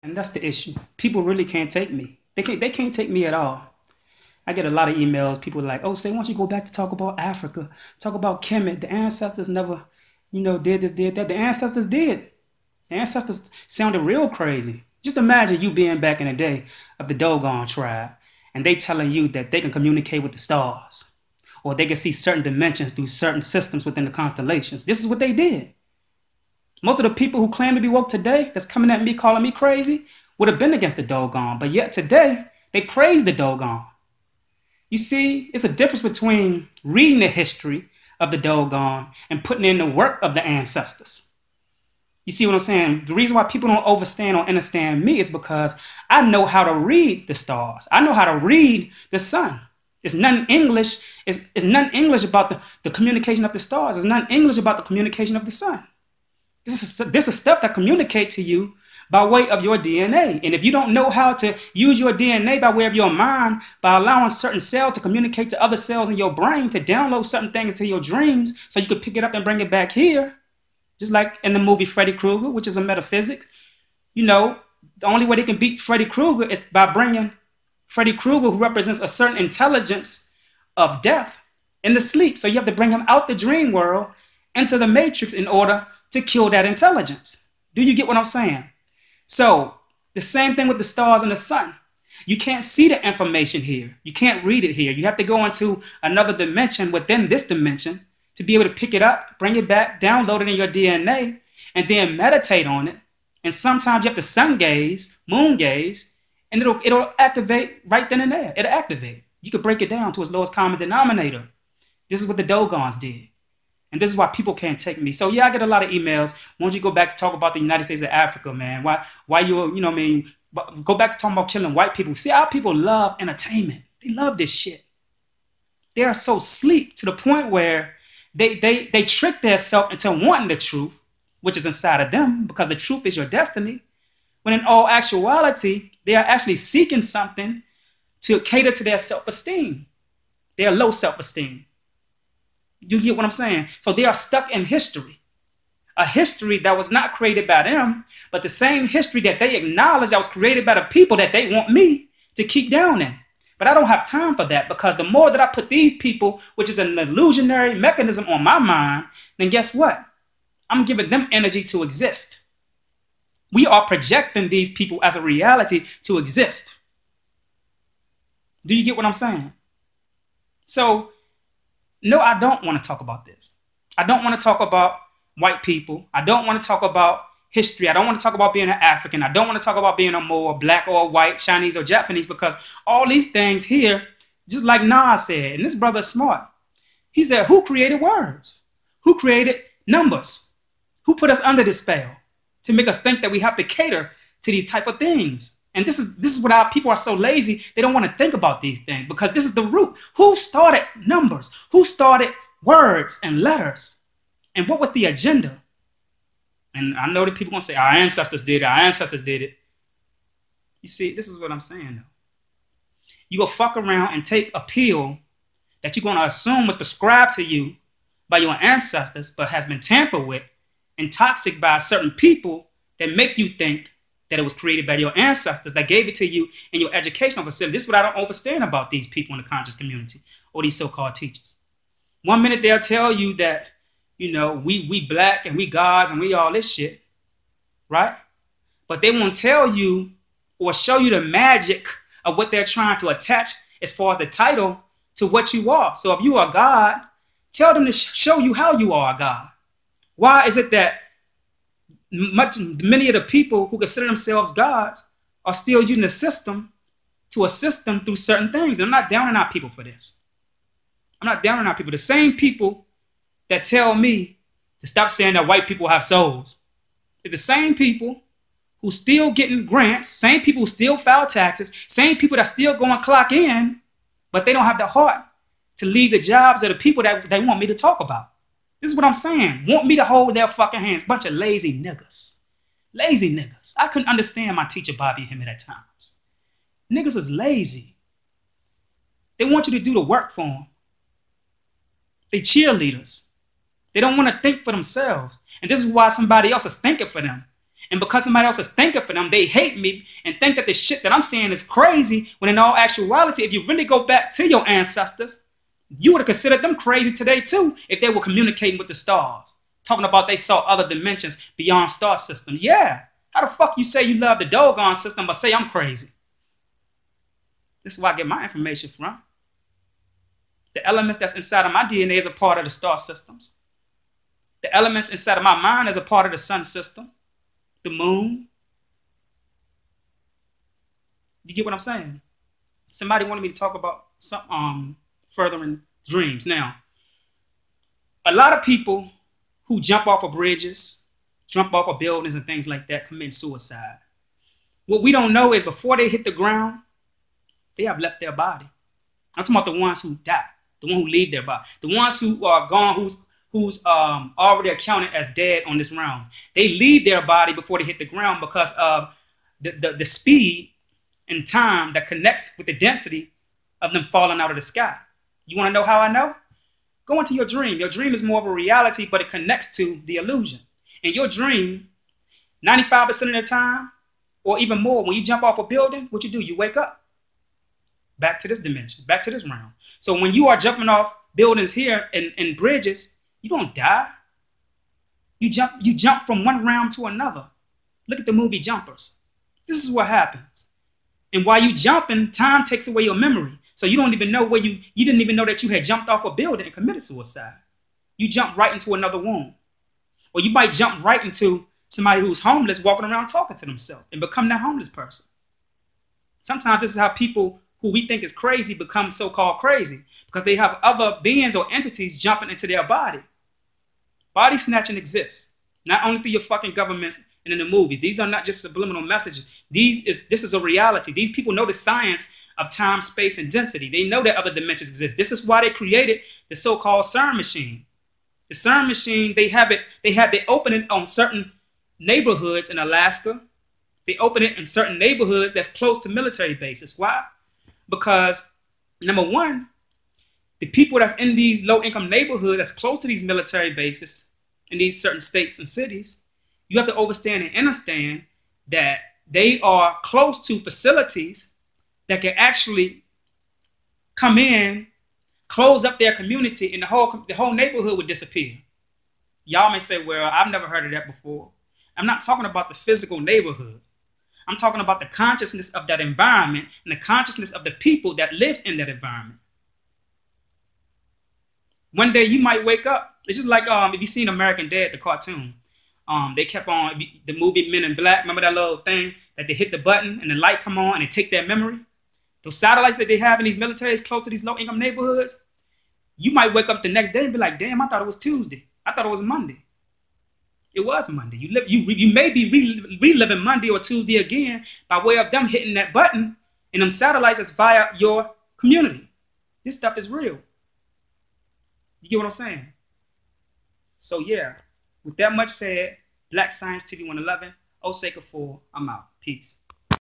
And that's the issue. People really can't take me. They can't take me at all. I get a lot of emails. People are like, oh, say, why don't you go back to talk about Africa? Talk about Kemet. The ancestors never, did this, did that. The ancestors did. The ancestors sounded real crazy. Just imagine you being back in the day of the Dogon tribe and they telling you that they can communicate with the stars or they can see certain dimensions through certain systems within the constellations. This is what they did. Most of the people who claim to be woke today that's coming at me calling me crazy would have been against the Dogon, but yet today they praise the Dogon. You see, it's a difference between reading the history of the Dogon and putting in the work of the ancestors. You see what I'm saying? The reason why people don't understand or understand me is because I know how to read the stars. I know how to read the sun. It's nothing English. It's nothing English about the communication of the stars. It's nothing English about the communication of the sun. This is stuff that communicate to you by way of your DNA. And if you don't know how to use your DNA by way of your mind, by allowing certain cells to communicate to other cells in your brain, to download certain things to your dreams so you can pick it up and bring it back here, just like in the movie Freddy Krueger, which is a metaphysics, the only way they can beat Freddy Krueger is by bringing Freddy Krueger, who represents a certain intelligence of death, into sleep. So you have to bring him out the dream world into the matrix in order to kill that intelligence. Do you get what I'm saying? So the same thing with the stars and the sun. You can't see the information here. You can't read it here. You have to go into another dimension within this dimension to be able to pick it up, bring it back, download it in your DNA, and then meditate on it. And sometimes you have to sun gaze, moon gaze, and it'll activate right then and there. It'll activate. You could break it down to its lowest common denominator. This is what the Dogons did. And this is why people can't take me. So yeah, I get a lot of emails. Why don't you go back to talk about the United States of Africa, man? Why go back to talking about killing white people. See, our people love entertainment. They love this shit. They are so sleep to the point where they trick themselves into wanting the truth, which is inside of them, because the truth is your destiny. When in all actuality, they are actually seeking something to cater to their self-esteem, their low self-esteem. You get what I'm saying? So they are stuck in history, a history that was not created by them, but the same history that they acknowledge that was created by the people that they want me to keep down in. But I don't have time for that, because the more that I put these people, which is an illusionary mechanism, on my mind, then guess what? I'm giving them energy to exist. We are projecting these people as a reality to exist. Do you get what I'm saying? So, no, I don't want to talk about this. I don't want to talk about white people. I don't want to talk about history. I don't want to talk about being an African. I don't want to talk about being a more black or white, Chinese or Japanese, because all these things here, just like Nas said, and this brother is smart. He said, who created words? Who created numbers? Who put us under this spell to make us think that we have to cater to these type of things? And this is what our people are so lazy. They don't want to think about these things, because this is the root. Who started numbers? Who started words and letters? And what was the agenda? And I know that people are going to say, our ancestors did it. Our ancestors did it. You see, this is what I'm saying, though. You go fuck around and take a pill that you're going to assume was prescribed to you by your ancestors, but has been tampered with and toxic by certain people that make you think that it was created by your ancestors that gave it to you in your educational facility. This is what I don't understand about these people in the conscious community, or these so-called teachers. One minute they'll tell you that, we black and we gods and we all this shit, right? But they won't tell you or show you the magic of what they're trying to attach as far as the title to what you are. So if you are God, tell them to show you how you are a God. Why is it that many of the people who consider themselves gods are still using the system to assist them through certain things? And I'm not downing our people for this. I'm not downing our people. The same people that tell me to stop saying that white people have souls is the same people who still getting grants, same people who still file taxes, same people that still go and clock in, but they don't have the heart to leave the jobs of the people that they want me to talk about. This is what I'm saying. Want me to hold their fucking hands. Bunch of lazy niggas. Lazy niggas. I couldn't understand my teacher Bobby Hemmett at times. Niggas is lazy. They want you to do the work for them. They cheerleaders. They don't want to think for themselves. And this is why somebody else is thinking for them. And because somebody else is thinking for them, they hate me and think that the shit that I'm saying is crazy, when in all actuality, if you really go back to your ancestors, you would have considered them crazy today too if they were communicating with the stars, talking about they saw other dimensions beyond star systems. Yeah. How the fuck you say you love the doggone system but say I'm crazy? This is where I get my information from. The elements that's inside of my DNA is a part of the star systems. The elements inside of my mind is a part of the sun system, the moon. You get what I'm saying? Somebody wanted me to talk about some furthering dreams. Now, a lot of people who jump off of bridges, jump off of buildings and things like that commit suicide. What we don't know is before they hit the ground, they have left their body. I'm talking about the ones who die, the ones who leave their body, the ones who are gone, who's already accounted as dead on this realm. They leave their body before they hit the ground because of the speed and time that connects with the density of them falling out of the sky. You want to know how I know? Go into your dream. Your dream is more of a reality, but it connects to the illusion. In your dream, 95% of the time, or even more, when you jump off a building, what you do? You wake up. Back to this dimension, back to this realm. So when you are jumping off buildings here and bridges, you don't die. You jump from one realm to another. Look at the movie Jumpers. This is what happens. And while you jumping, time takes away your memory. So you don't even know where you didn't even know that you had jumped off a building and committed suicide. You jump right into another womb. Or you might jump right into somebody who's homeless walking around talking to themselves and become that homeless person. Sometimes this is how people who we think is crazy become so-called crazy, because they have other beings or entities jumping into their body. Body snatching exists, not only through your fucking governments and in the movies. These are not just subliminal messages. This is a reality. These people know the science of time, space, and density. They know that other dimensions exist. This is why they created the so-called CERN machine. The CERN machine, they open it on certain neighborhoods in Alaska. They open it in certain neighborhoods that's close to military bases. Why? Because, number one, the people that's in these low-income neighborhoods that's close to these military bases in these certain states and cities, you have to understand and understand that they are close to facilities that can actually come in, close up their community, and the whole neighborhood would disappear. Y'all may say, well, I've never heard of that before. I'm not talking about the physical neighborhood. I'm talking about the consciousness of that environment and the consciousness of the people that live in that environment. One day you might wake up. It's just like if you've seen American Dad, the cartoon. They kept on the movie Men in Black. Remember that little thing that they hit the button and the light come on and they take their memory? Those satellites that they have in these militaries close to these low-income neighborhoods, you might wake up the next day and be like, damn, I thought it was Tuesday. I thought it was Monday. It was Monday. You may be reliving Monday or Tuesday again by way of them hitting that button and them satellites that's via your community. This stuff is real. You get what I'm saying? So yeah, with that much said, Black Science TV 111, Osei Kufuor, I'm out. Peace.